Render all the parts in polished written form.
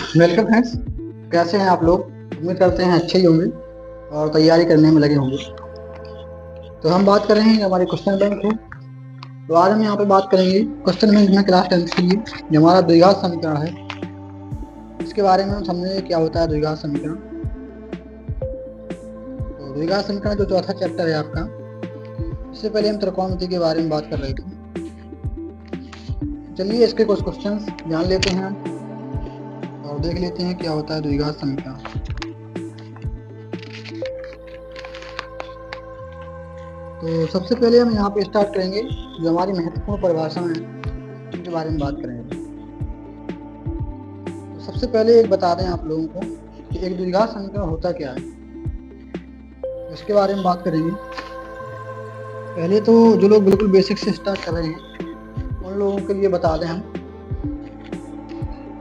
Welcome friends. कैसे हैं आप लोग? उम्मीद करते हैं अच्छे ही होंगे और तैयारी करने में लगे होंगे। तो हम बात कर रहे हैं हमारे क्वेश्चन बैंक है। तो आज हम यहाँ पे बात करेंगे क्वेश्चन बैंक में क्लास 10th के लिए जो हमारा द्विघात समीकरण है, इसके बारे में हम समझेंगे क्या होता है द्विघात समीकरण। तो द्विघात समीकरण जो चौथा चैप्टर है आपका, इससे पहले हम त्रिकोणमिति के बारे में बात कर रहे थे। चलिए इसके कुछ क्वेश्चन जान लेते हैं और देख लेते हैं क्या होता है द्विघात समीकरण। तो सबसे पहले हम यहाँ पे स्टार्ट करेंगे जो हमारी महत्वपूर्ण परिभाषाएं हैं उनके बारे में बात करेंगे। तो सबसे पहले एक बता दें आप लोगों को कि एक द्विघात समीकरण होता क्या है, इसके बारे में बात करेंगे। पहले तो जो लोग बिल्कुल बेसिक से स्टार्ट कर रहे हैं उन लोगों के लिए बता दें हम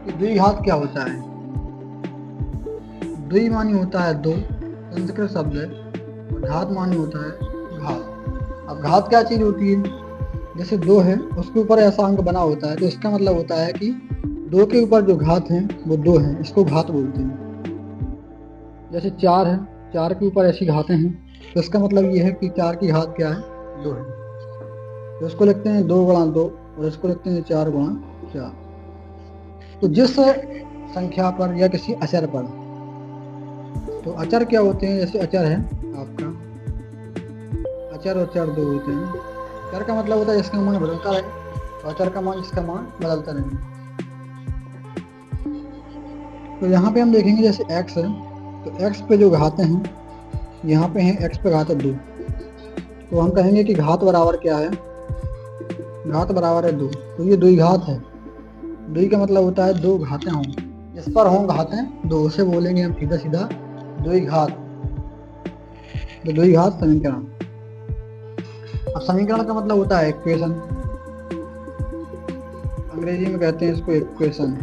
कि द्विघात क्या होता है। द्वि मानी होता है दो, संस्कृत शब्द है, और घात मानी होता है घात। अब घात क्या चीज होती है? जैसे दो है उसके ऊपर ऐसा अंक बना होता है तो इसका मतलब होता है कि दो के ऊपर जो घात है वो दो है, इसको घात बोलते हैं। जैसे चार है, चार के ऊपर ऐसी घातें हैं तो इसका मतलब ये है कि चार की घात क्या है? दो है। तो इसको लिखते हैं दो गुणा दो और इसको लिखते हैं चार गुणा चार। तो जिस संख्या पर या किसी अचर पर, तो अचर क्या होते हैं? जैसे अचर है आपका, अचर और चर दो होते हैं। चर का मतलब होता है जिसका मान बदलता रहे, और अचर का मान जिसका मान बदलता नहीं। तो यहाँ पे हम देखेंगे जैसे x है तो x पे जो घातें हैं, यहाँ पे हैं x पे घात दो, तो हम कहेंगे कि घात बराबर क्या है? घात बराबर है दो। तो ये द्विघात है। द्वि का मतलब होता है दो घातें हों, जिस पर हों घातें दो, उसे बोलेंगे हम सीधा सीधा द्विघात। तो द्विघात समीकरण। अब समीकरण का मतलब होता है इक्वेशन, अंग्रेजी में कहते हैं इसको इक्वेशन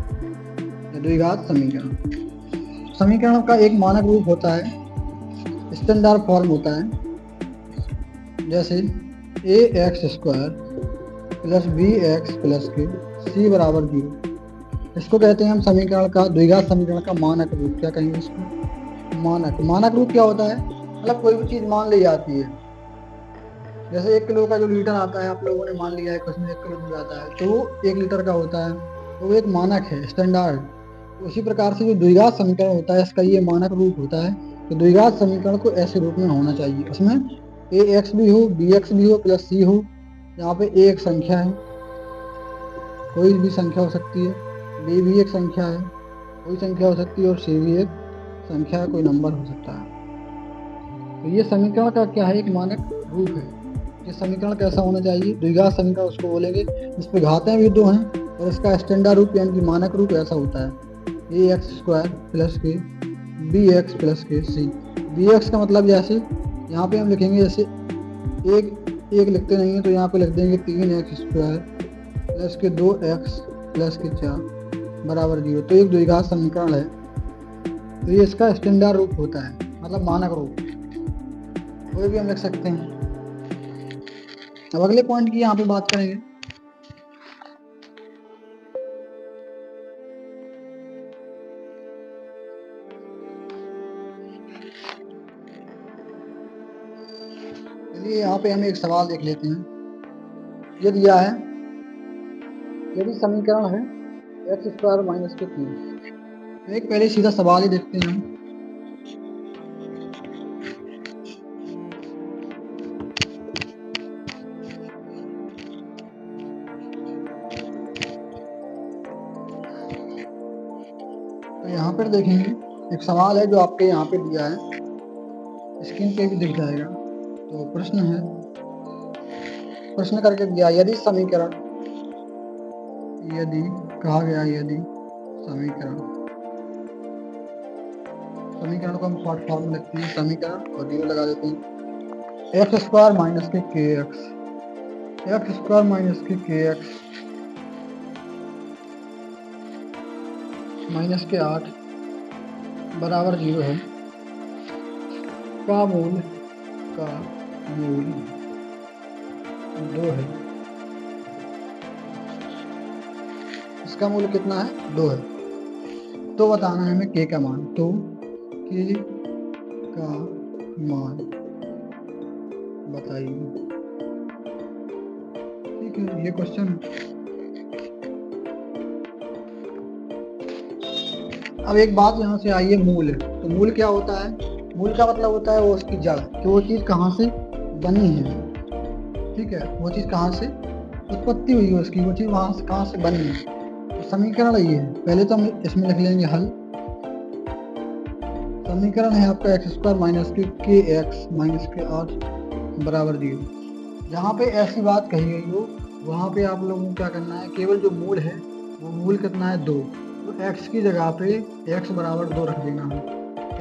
या द्विघात समीकरण। समीकरण का एक मानक रूप होता है, स्टैंडर्ड फॉर्म होता है। जैसे ए x square plus B x plus के सी बराबर 0, इसको कहते हैं हम समीकरण का, द्विघात समीकरण का मानक रूप। क्या कहेंगे इसको? मानक। मानक रूप क्या होता है? मतलब कोई भी चीज मान ली जाती है। जैसे 1 किलो का जो लीटर आता है, आप लोगों ने मान लिया है कुछ में 1 किलो दूध आता है तो वो 1 लीटर का होता है, तो वो एक मानक है, स्टैंडर्ड। तो उसी प्रकार से जो द्विघात समीकरण होता है इसका ये मानक रूप होता है। तो द्विघात समीकरण को ऐसे रूप में होना चाहिए, उसमें ए एक्स भी हो, बी एक्स भी हो, प्लस सी हो। यहाँ पे ए एक संख्या है, कोई भी संख्या हो सकती है, बी भी एक संख्या है, कोई संख्या हो सकती है, और सी भी एक संख्या है, कोई नंबर हो सकता है। तो ये समीकरण का क्या है? एक मानक रूप है। ये समीकरण कैसा होना चाहिए? द्विघात समीकरण उसको बोलेंगे जिसपे घातें भी दो हैं और इसका स्टैंडर्ड रूप यानी कि मानक रूप ऐसा होता है ए एक्स स्क्वायर प्लस के बी एक्स प्लस के सी। बी एक्स का मतलब जैसे यहाँ पे हम लिखेंगे, जैसे एक एक लिखते नहीं है तो यहाँ पे लिख देंगे 3x स्क्वायर प्लस के 2x प्लस के 4 बराबर 0। तो एक द्विघात समीकरण है। तो ये इसका स्टैंडर्ड रूप होता है, मतलब मानक रूप, कोई भी हम लिख सकते हैं। अब अगले पॉइंट की यहाँ पे बात करेंगे। चलिए यहाँ पे हम एक सवाल देख लेते हैं। ये दिया है, यदि समीकरण है एक्स स्क्वायर माइनस के 3। एक पहले सीधा सवाल ही देखते हैं हम। तो यहाँ पर देखेंगे एक सवाल है जो आपके यहाँ पे दिया है, स्क्रीन पे भी दिख जाएगा। तो प्रश्न है, प्रश्न करके दिया यदि समीकरण, यदि कहा गया यदि समीकरण, समीकरण को हम शॉर्ट फॉर्म में लिखते हैं समीकरण और 0 लगा देते हैं। एक्स स्क्वायर माइनस के के एक्स, एक्स स्क्वायर माइनस के एक्स माइनस के 8 बराबर 0 है, का मूल 2 है। इसका मूल्य कितना है? 2 है। तो बताना है हमें k का मान, तो k का मान बताइए। ठीक है, ये क्वेश्चन। अब एक बात यहाँ से आई है, मूल। तो मूल क्या होता है? मूल का मतलब होता है वो उसकी जड़, कि वो चीज़ कहाँ से बनी है। ठीक है, वो चीज़ कहाँ से उत्पत्ति हुई है उसकी, वो चीज़ वहाँ से कहाँ से बनी है। तो समीकरण ये है, पहले तो हम इसमें लिख लेंगे हल। समीकरण है आपका एक्स स्क्वायर माइनस के एक्स माइनस के आठ बराबर 0। जहाँ पे ऐसी बात कही गई हो वहाँ पे आप लोगों को क्या करना है, केवल जो मूल है वो मूल कितना है 2, तो x की जगह पे x बराबर 2 रख देना है।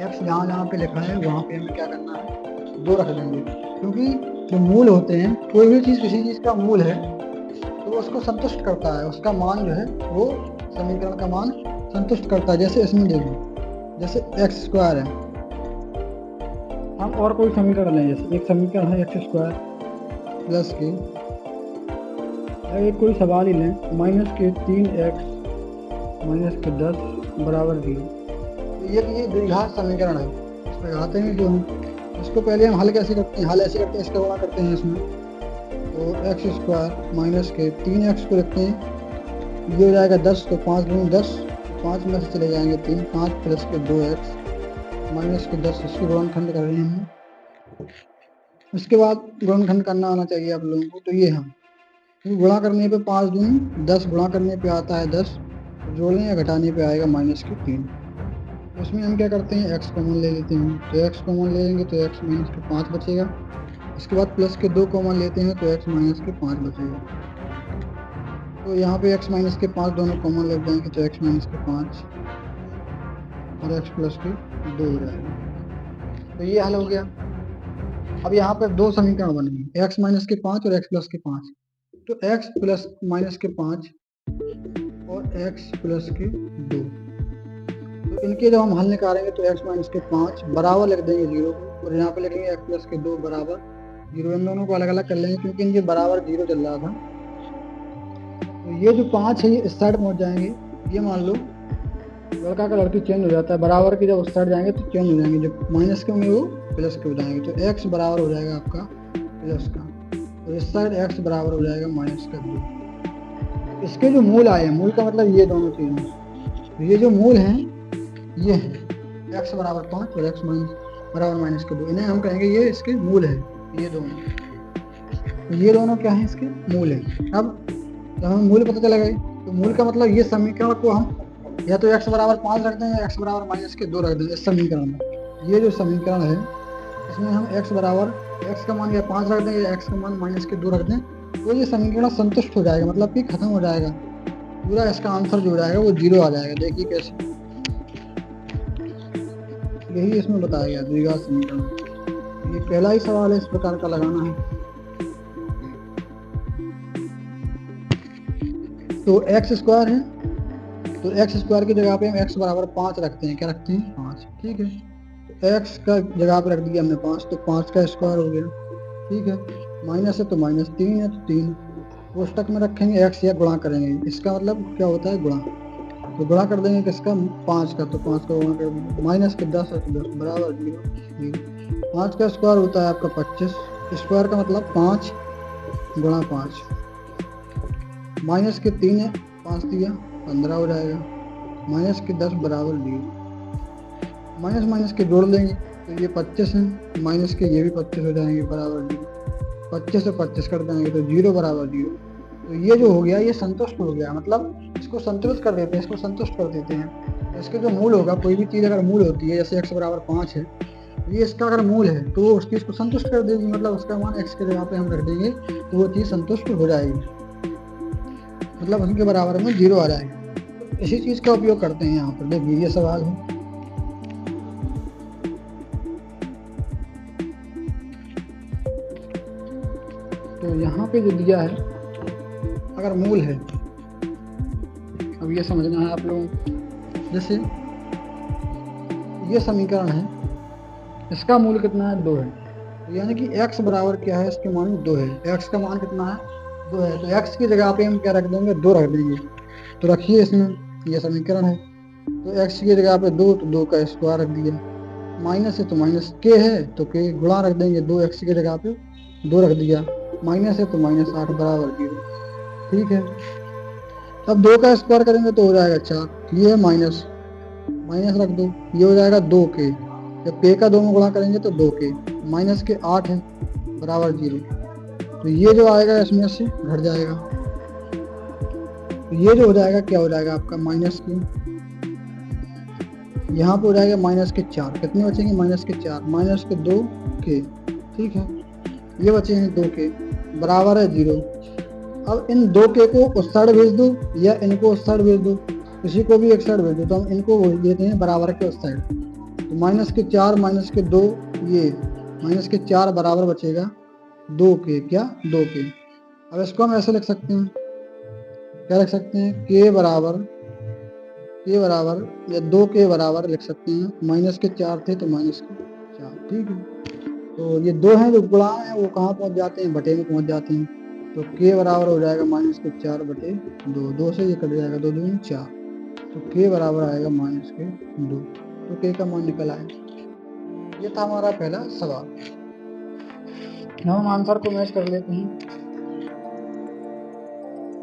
x जहाँ जहाँ पे लिखा है वहाँ पे हमें क्या करना है, 2 रख देंगे, क्योंकि जो मूल होते हैं, कोई भी चीज़ किसी चीज़ का मूल है तो वो उसको संतुष्ट करता है, उसका मान जो है वो समीकरण का मान संतुष्ट करता है। जैसे इसमें देखो, जैसे एक्स स्क्वायर है, हम और कोई समीकरण लें, जैसे एक समीकरण है एक्स स्क्वायर प्लस के, एक कोई सवाल ही लें, माइनस के 3x माइनस के 10 बराबर 0। तो ये द्विघात समीकरण है, इस पर आते हैं जो हम इसको पहले हम हल कैसे करते हैं, हल ऐसे करते हैं, इसका गुणा करते हैं इसमें, तो एक्स स्क्वायर माइनस के 3x को रखते हैं, ये हो जाएगा 10, तो 5 दूनी 10, 5 में से चले जाएंगे 3, 5 प्लस के 2x माइनस के 10, इसको गुणनखंड कर रहे हैं हम। उसके बाद गुणनखंड करना आना चाहिए आप लोगों को, तो ये हम गुणा करने पे 5 दूनी 10, गुणा करने पे आता है 10, जोड़ने या घटाने पे आएगा माइनस के 3। उसमें हम क्या करते हैं, x कॉमन ले लेते हैं, तो x कॉमन ले लेंगे तो x माइनस के 5 बचेगा। उसके बाद प्लस के 2 कॉमन लेते हैं तो x माइनस के 5 बचेगा। तो यहाँ पे x माइनस के 5 दोनों कॉमन ले जाएंगे तो x माइनस के 5 और x प्लस के 2 हो जाएगा। तो ये हल हो गया। अब यहाँ पर दो समीकरण बन गए, x माइनस के 5 और x प्लस के 5। तो x प्लस माइनस के 5 और x प्लस के 2, तो इनके जब हम हल निकालेंगे तो x माइनस के 5 बराबर लिख देंगे 0 को, और यहाँ पे लिखेंगे x प्लस के 2 बराबर 0। इन दोनों को अलग अलग कर लेंगे क्योंकि इनके बराबर 0 चल रहा था। तो ये जो 5 है ये इस साइड पहुंच जाएंगे, ये मान लो लड़का का लड़की चेंज हो जाता है, बराबर की जब उस साइड जाएंगे तो चेंज हो जाएंगे, जब माइनस के होंगे वो प्लस के हो जाएंगे, तो x बराबर हो जाएगा आपका प्लस का, और इस साइड x बराबर हो जाएगा माइनस का 2। इसके जो मूल आए हैं, मूल का मतलब ये दोनों चीजें, तो ये जो मूल हैं ये है x बराबर 5 और x बराबर माइनस के 2, इन्हें हम कहेंगे ये इसके मूल है, ये दोनों, तो ये दोनों क्या है, इसके मूल है। अब जब हमें मूल पता चला गया, तो मूल का मतलब ये समीकरण को हम या तो x बराबर 5 रख दें या x बराबर माइनस के 2 रख दें। इस समीकरण में ये जो समीकरण है इसमें हम x बराबर x का मान या 5 रख दें या x का मान माइनस के 2 रख दें, तो ये समीकरण संतुष्ट हो जाएगा, मतलब कि खत्म हो जाएगा, पूरा इसका आंसर जो हो जाएगा वो 0 आ जाएगा। देखिए कैसे, यही इसमें बताया गया द्विघात समीकरण। ये पहला ही सवाल है इस प्रकार का लगाना है। तो एक्स स्क्वायर है, तो एक्स स्क्वायर की जगह पे हम x बराबर 5 रखते हैं, क्या रखते हैं 5, ठीक है। तो x का जगह पे रख दिया हमने 5, तो 5 का स्क्वायर हो गया, ठीक है। माइनस है तो माइनस, 3 है तो 3, कोष्टक में रखेंगे x या गुणा करेंगे, इसका मतलब क्या होता है गुणा, तो गुणा कर देंगे किसका 5 का, तो 5 का गुणा कर देंगे, माइनस के 10 है तो 10 बराबर 0। 5 का स्क्वायर होता है आपका 25, स्क्वायर का मतलब 5 गुणा 5, माइनस के 3 है, 5 दिया 15 हो जाएगा, माइनस के 10 बराबर 0। माइनस माइनस के जोड़ लेंगे तो ये 25 है, माइनस के ये भी 25 हो जाएंगे बराबर 0, 25 से 25 कर देंगे तो 0 बराबर 0। तो ये जो हो गया ये संतुष्ट हो गया, मतलब इसको संतुलित कर देते हैं, इसको संतुष्ट कर देते हैं। तो इसके जो मूल होगा, कोई भी चीज़ अगर मूल होती है, जैसे x बराबर 5 है, ये इसका अगर मूल है तो वो उस चीज़ को संतुष्ट कर देगी, मतलब उसका मान x के जगह पे हम रख देंगे तो वो चीज़ संतुष्ट हो जाएगी, मतलब उनके बराबर में 0 आ जाएगा। इसी चीज़ का उपयोग करते हैं यहाँ पर। देखिए ये सवाल है, तो यहाँ पे जो दिया है अगर मूल है, अब ये समझना है आप लोगों को, जैसे ये समीकरण है, इसका मूल कितना है 2 है, तो यानी कि x बराबर क्या है, इसके मान 2 है, x का मान कितना है 2 है, तो x की जगह पे हम क्या रख देंगे 2 रख देंगे। तो रखिए इसमें, ये समीकरण है, तो x की जगह पे 2 तो 2 का स्क्वायर रख दिया, माइनस है तो माइनस के है तो के गुणा रख देंगे, 2x की जगह पे 2 रख दिया, माइनस है तो -8 बराबर 0। ठीक है, अब 2 का स्क्वायर करेंगे तो हो जाएगा 4, ये है माइनस, माइनस रख दो, ये हो जाएगा 2 के, जब के का 2 में गुणा करेंगे तो 2 के, माइनस के 8 है बराबर 0। तो ये जो आएगा इसमें से घट जाएगा, तो ये जो हो जाएगा क्या हो जाएगा आपका माइनस के, यहाँ पे हो जाएगा माइनस के 4, कितने बचेंगे माइनस के 4, माइनस के 2 के। ठीक है, ये बचे हैं 2 के बराबर है 0। अब इन 2 के को उस साइड भेज दो या इनको उस साइड भेज दो, किसी को भी एक साइड भेज दो, तो हम इनको भेज देते हैं बराबर के उस साइड। तो माइनस के 4 माइनस के 2, ये माइनस के 4 बराबर बचेगा 2 के, क्या 2 के। अब इसको हम ऐसे लिख सकते हैं, क्या लिख सकते हैं, के बराबर या 2 के बराबर लिख सकते हैं, माइनस के 4 थे तो माइनस के 4। ठीक है, तो ये 2 हैं जो गुणा हैं वो कहाँ पहुँच जाते हैं, बटे में पहुँच जाते हैं। तो के बराबर हो जाएगा माइनस के 4 बटे 2, 2 से ये कट जाएगा, 2 दूनी 4, तो के बराबर आएगा माइनस के 2। तो के का मान निकल आया। ये था हमारा पहला सवाल। हम आंसर को मैच कर लेते हैं।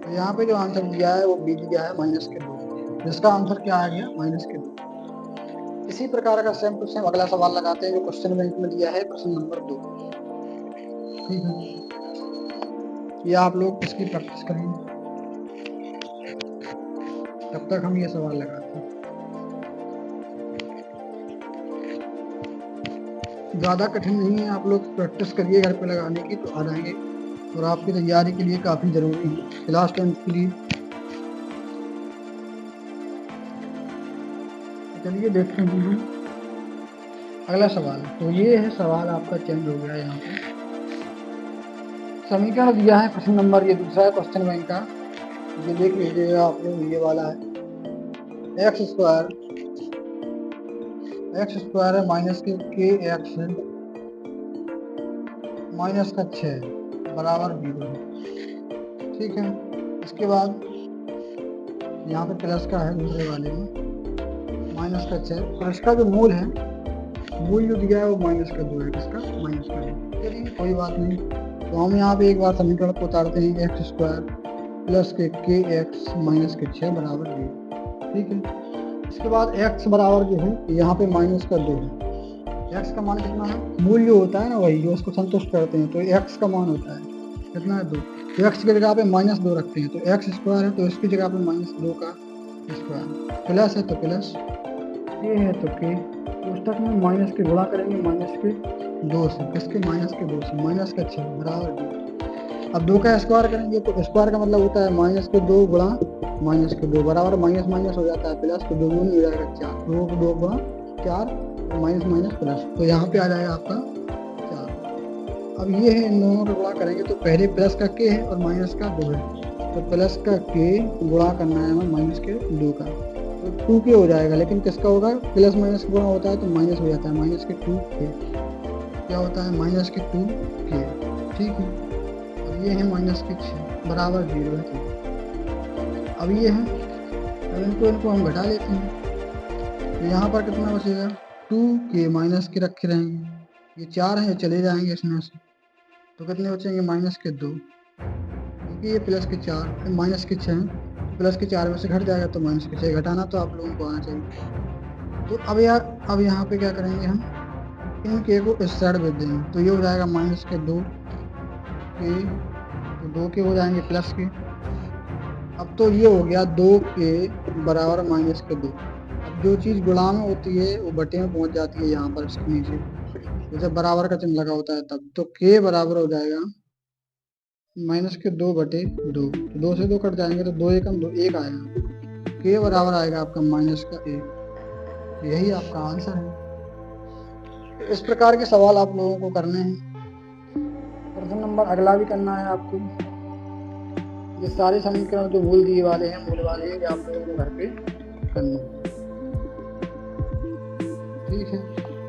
तो यहाँ पे जो आंसर दिया है वो बी दिया है माइनस के 2, जिसका आंसर क्या आ गया माइनस के 2। इसी प्रकार का सेम टू सेम अगला सवाल लगाते हैं जो क्वेश्चन बैंक में दिया है, प्रश्न नंबर 2। ठीक है, ये आप लोग इसकी प्रैक्टिस करेंगे, तब तक हम ये सवाल लगाते हैं। ज़्यादा कठिन नहीं है, आप लोग प्रैक्टिस करिए घर पे लगाने की तो आ जाएंगे, और आपकी तैयारी के लिए काफ़ी ज़रूरी है क्लास 10 के लिए। चलिए देखते हैं अगला सवाल। तो ये है सवाल आपका चेंज हो गया, यहाँ पे समीकरण दिया है प्रश्न नंबर, ये दूसरा है क्वेश्चन बैंक का, ये देख लीजिएगा आप लोग, ये वाला है एक्स स्क्वायर है माइनस के एक्स माइनस का 6 बराबर 0। ठीक है, इसके बाद यहाँ पे प्लस का है दूसरे वाले में माइनस का 6, और इसका जो मूल है, मूल जो दिया है वो माइनस का 2 है, किसका माइनस का 2। चलिए कोई बात नहीं, तो हम यहाँ पे एक बार समीकरण को उतारते हैं, एक्स स्क्वायर प्लस के एक्स माइनस के 6 बराबर 0। ठीक है, इसके बाद x बराबर जो है यहाँ पे माइनस का 2 है, x का मान कितना है, मूल जो होता है ना वही जो उसको संतुष्ट करते हैं, तो x का मान होता है कितना है 2, तो x की जगह पे -2 रखते हैं, तो एक्स स्क्वायर है तो इसकी जगह पे -2 का स्क्वायर, प्लस है तो प्लस, के है तो के, पुस्तक में माइनस के गुणा करेंगे माइनस के 2 से, किसके माइनस के 2 से, माइनस का 6 बराबर 2। अब 2 का स्क्वायर करेंगे तो स्क्वायर का मतलब होता है माइनस के 2 गुणा माइनस के 2 बराबर माइनस माइनस हो जाता है प्लस, तो 2 हो जाएगा 4, 2 को 2 गुणा 4, माइनस माइनस प्लस, तो यहाँ पे आ जाएगा आपका 4। अब ये है, इन दोनों का गुणा करेंगे तो पहले प्लस का के है और माइनस का 2 है, तो प्लस का के गुणा करना है हमें माइनस के 2 का, तो 2 के हो जाएगा, लेकिन किसका होगा, प्लस माइनस गुणा होता है तो माइनस हो जाता है, माइनस के 2 के, क्या होता है माइनस के 2 के। ठीक है, अब ये है माइनस के 6 बराबर 0 है। अब ये है, अब इनको हम घटा लेते हैं, तो यहाँ पर कितना बचेगा 2 के, माइनस के रखे रहेंगे, ये 4 हैं ये चले जाएंगे इसमें से, तो कितने बचेंगे माइनस के 2, क्योंकि ये प्लस के 4 माइनस के 6 प्लस के 4 में से घट जाएगा, तो माइनस के 6 घटाना तो आप लोगों को आना चाहिए। तो अब यहाँ पे क्या करेंगे, हम इन के को इस साइड भेज देंगे, तो ये हो जाएगा माइनस के 2 के, तो 2 के हो जाएंगे प्लस के। अब तो ये हो गया 2 के बराबर माइनस के 2। अब जो चीज़ गुणा में होती है वो बटे में पहुंच जाती है, यहाँ पर इसके नीचे, तो जब बराबर का चिन्ह लगा होता है तब, तो के बराबर हो जाएगा माइनस के 2 बटे 2, तो 2 से 2 कट जाएंगे, तो 2 एकम 2 1 आएगा, के बराबर आएगा आपका माइनस का 1। यही आपका आंसर है। तो इस प्रकार के सवाल आप लोगों को करने हैं। प्रश्न नंबर अगला भी करना है आपको, ये सारे समीकरण जो मूल दिए वाले हैं, मूल वाले हैं, ये आप लोगों को घर पे करने हैं। ठीक है,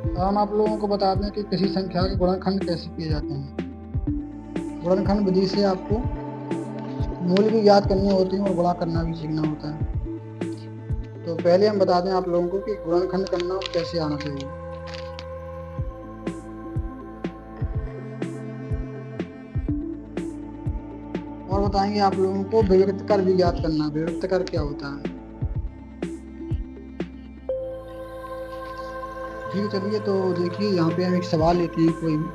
अब हम आप लोगों को बता दें कि किसी संख्या के गुणनखंड कैसे किए जाते हैं। गुणनखंड विधि से आपको मूल भी याद करने होते हैं और गुणा करना भी सीखना होता है। तो तो पहले हम बता दें आप लोगों को कि गुणनखंड करना कैसे आना चाहिए। और बताएंगे आप लोगों को विभक्त कर भी ज्ञात करना। विभक्त कर क्या होता है? ठीक है, चलिए तो देखिए यहाँ पे हम एक सवाल लेते हैं कोई भी।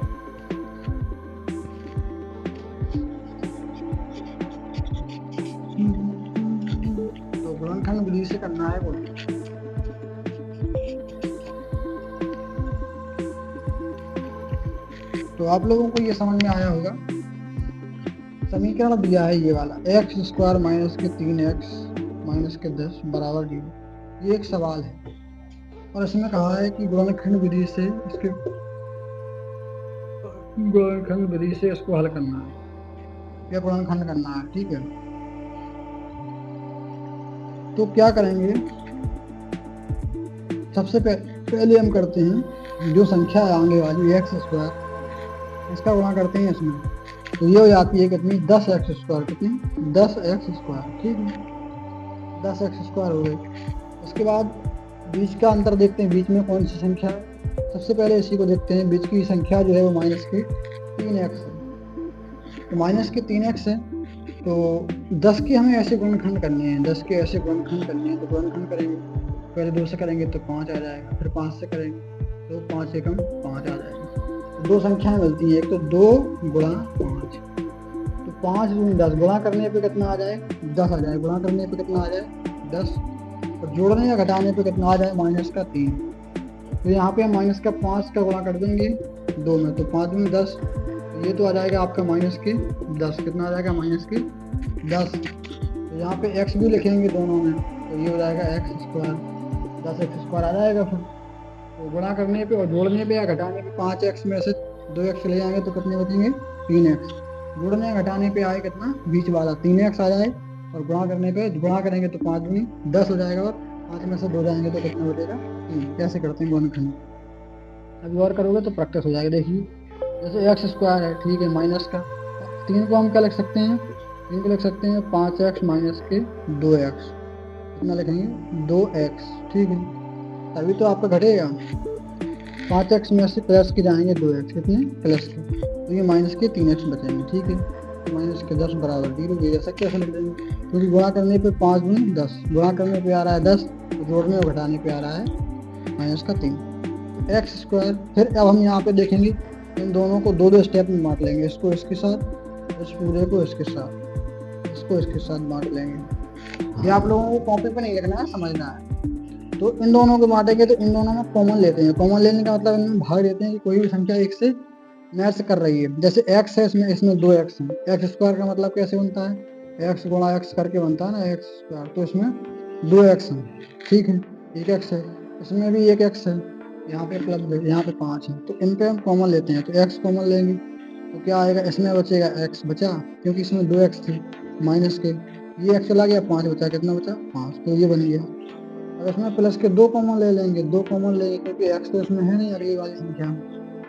तो गुणनखंड विधि से करना है बोलो। तो आप लोगों को ये समझ में आया होगा। समीकरण दिया है ये वाला, एक्स स्क्वायर माइनस के 3x माइनस के 10 बराबर 0। ये एक सवाल है और इसमें कहा है कि गुणनखंड विधि से इसको हल करना है या गुणनखंड करना है। ठीक है, तो क्या करेंगे? सबसे पहले हम करते हैं जो संख्या है आगे वाली एक्स स्क्वायर, इसका गुणा करते हैं इसमें, तो ये हो जाती है कितनी? 10x square. कितनी? 10x square. ठीक है, 10x स्क्वायर हो गई। उसके बाद बीच का अंतर देखते हैं, बीच में कौन सी संख्या है। सबसे पहले इसी को देखते हैं, बीच की संख्या जो है वो माइनस के 3x है। तो माइनस के 3x है, तो 10 के हमें ऐसे गुणनखंड करने हैं, 10 के ऐसे गुणनखंड करने हैं। तो गुणनखंड करेंगे, पहले 2 से करेंगे तो 5 आ जाएगा, फिर 5 से करेंगे तो 5 एकम 5 आ जाएगा। तो दो संख्याएं मिलती हैं, एक तो 2 गुणा 5, तो 5 गुण 10, गुणा करने पे कितना आ जाए? 10 आ जाए। गुणा करने पे कितना आ जाए? 10। और जोड़ने या घटाने पे कितना आ जाए? माइनस का 3। तो यहाँ पे हम माइनस का 5 का गुणा कर देंगे 2 में, तो 5 गुण 10, तो ये तो आ जाएगा आपका माइनस के 10। कितना आ जाएगा? माइनस के 10। तो यहाँ पे x भी लिखेंगे दोनों में, तो ये हो जाएगा एक्स स्क्वायर, 10x स्क्वायर आ जाएगा। फिर तो गुणा करने पे और जोड़ने पे या घटाने पे 5x में से 2x ले जाएंगे तो कितने बचेंगे? 3x। जोड़ने या घटाने पे आए कितना? बीच वाला 3x आ जाए, और गुणा करने पे गुणा करेंगे तो 5 गुनी 10 हो जाएगा, और 5 में से 2 जाएंगे तो कितना बचेगा? 3। कैसे करते हैं गुणनखंड? अभी और करोगे तो प्रैक्टिस हो जाएगी। देखिए जैसे एक्स स्क्वायर है, ठीक है, माइनस का 3 को हम क्या लिख सकते हैं? 3 को लिख सकते हैं 5x माइनस के 2x। कितना लिखेंगे? 2x। ठीक है, तभी तो आपका घटेगा। 5x में से प्लस के जाएंगे 2x, कितने? प्लस के, तो ये माइनस के 3x बचेंगे। ठीक है, तो माइनस के 10 बराबर 0। ये ऐसा कैसे लिख देंगे? क्योंकि गुणा करने पे 5 गुनी 10, गुणा करने पे आ रहा है 10, तो जोड़ने और घटाने पे आ रहा है माइनस का 3। तो एक्स स्क्वायर। फिर अब हम यहाँ पे देखेंगे, इन दोनों को 2-2 स्टेप में बांट लेंगे, इसको इसके साथ, इस पूरे को इसके साथ, इसको इसके साथ बांट लेंगे। ये आप लोगों को कॉपी पे नहीं लिखना है, समझना है। तो इन दोनों को बांटेंगे तो इन दोनों में कॉमन लेते हैं। कॉमन लेने का मतलब इनमें भाग देते हैं कि कोई भी संख्या एक से मैच कर रही है। जैसे x है, इसमें 2x है। एक्स स्क्वायर का मतलब कैसे बनता है? x गुणा x करके बनता है ना, एक्स स्क्वायर। तो इसमें 2x है, ठीक है, एक x है, इसमें भी एक x है, यहाँ पे प्लस, यहाँ पे 5 है। तो इन पे हम कॉमन लेते हैं, तो x कॉमन लेंगे तो क्या आएगा? इसमें बचेगा x बचा, क्योंकि इसमें 2x थे माइनस के, ये x चला गया, 5 बचा। कितना बचा? 5। तो ये बन गया। अब इसमें प्लस के 2 कॉमन ले लेंगे, 2 कॉमन लेंगे क्योंकि x तो इसमें है नहीं अगली वाली संख्या में,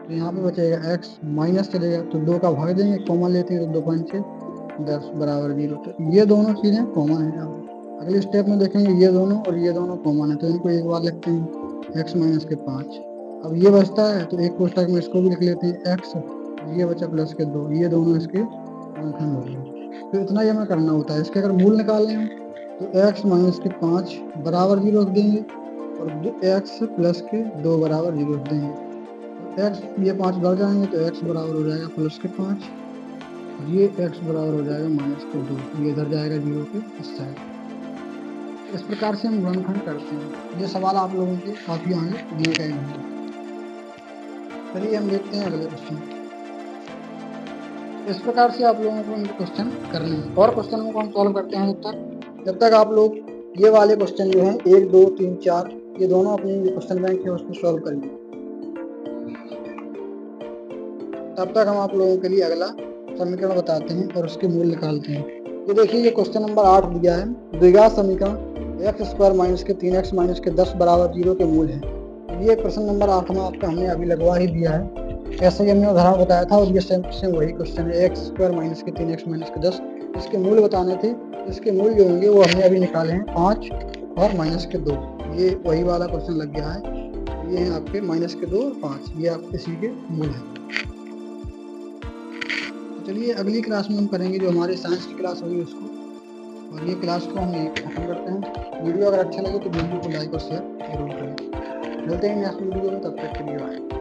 तो यहाँ पे बचेगा x, माइनस चलेगा तो 2 का भाग देंगे, कॉमन लेते हैं तो 2 5 10 बराबर 0। तो ये दोनों चीज़ें कॉमन है। अब अगले स्टेप में देखेंगे ये दोनों और ये दोनों कॉमन है, तो इनको एक बार लिखते हैं x माइनस के 5। अब ये बचता है तो एक कोष्टक में इसको भी लिख लेते हैं x, ये बचा प्लस के 2, ये दोनों इसके गुणनखंड हो गए। तो इतना ही हमें करना होता है। इसके अगर मूल निकालने हैं तो x माइनस के 5 बराबर 0 रख देंगे, और x प्लस के 2 बराबर 0 रख देंगे। तो x, ये 5 बढ़ जाएंगे तो x बराबर हो जाएगा प्लस के 5, और ये x बराबर हो जाएगा माइनस के 2, ये इधर जाएगा 0 के इस साइड। इस प्रकार से हम गुणनखंड करते हैं। ये सवाल आप लोगों के काफी आगे दिए गए होंगे। चलिए हम देखते हैं अगले क्वेश्चन। इस प्रकार से आप लोगों को इनके क्वेश्चन करने हैं, और क्वेश्चन को हम सॉल्व करते हैं जब तक आप लोग ये वाले क्वेश्चन जो हैं 1 2 3 4 ये दोनों अपने जो क्वेश्चन बैंक है उसको सॉल्व करेंगे, तब तक हम आप लोगों के लिए अगला समीकरण बताते हैं और उसके मूल निकालते हैं। ये देखिए, ये क्वेश्चन नंबर 8 दिया है, द्विघात समीकरण एक्स स्क्वायर माइनस के 3x माइनस के 10 बराबर 0 के मूल है। ये प्रश्न नंबर 8 में आपका हमने अभी लगवा ही दिया है, ऐसे ही हमने उदाहरण बताया था, और ये सेम वही क्वेश्चन है, एक्स स्क्वायर माइनस के 3x माइनस के 10। इसके मूल बताने थे, इसके मूल जो होंगे वो हमने अभी निकाले हैं 5 और माइनस के 2, ये वही वाला क्वेश्चन लग गया है। ये हैं आपके माइनस के 2 और 5, ये आपके सी के मूल हैं। तो चलिए अगली क्लास में हम करेंगे जो हमारी साइंस की क्लास होगी उसको, और ये क्लास को हम यहीं पे खत्म करते हैं। वीडियो अगर अच्छा लगे तो वीडियो को लाइक और शेयर जरूर करें। मिलते हैं नेक्स्ट वीडियो में, तब तक के लिए बाय।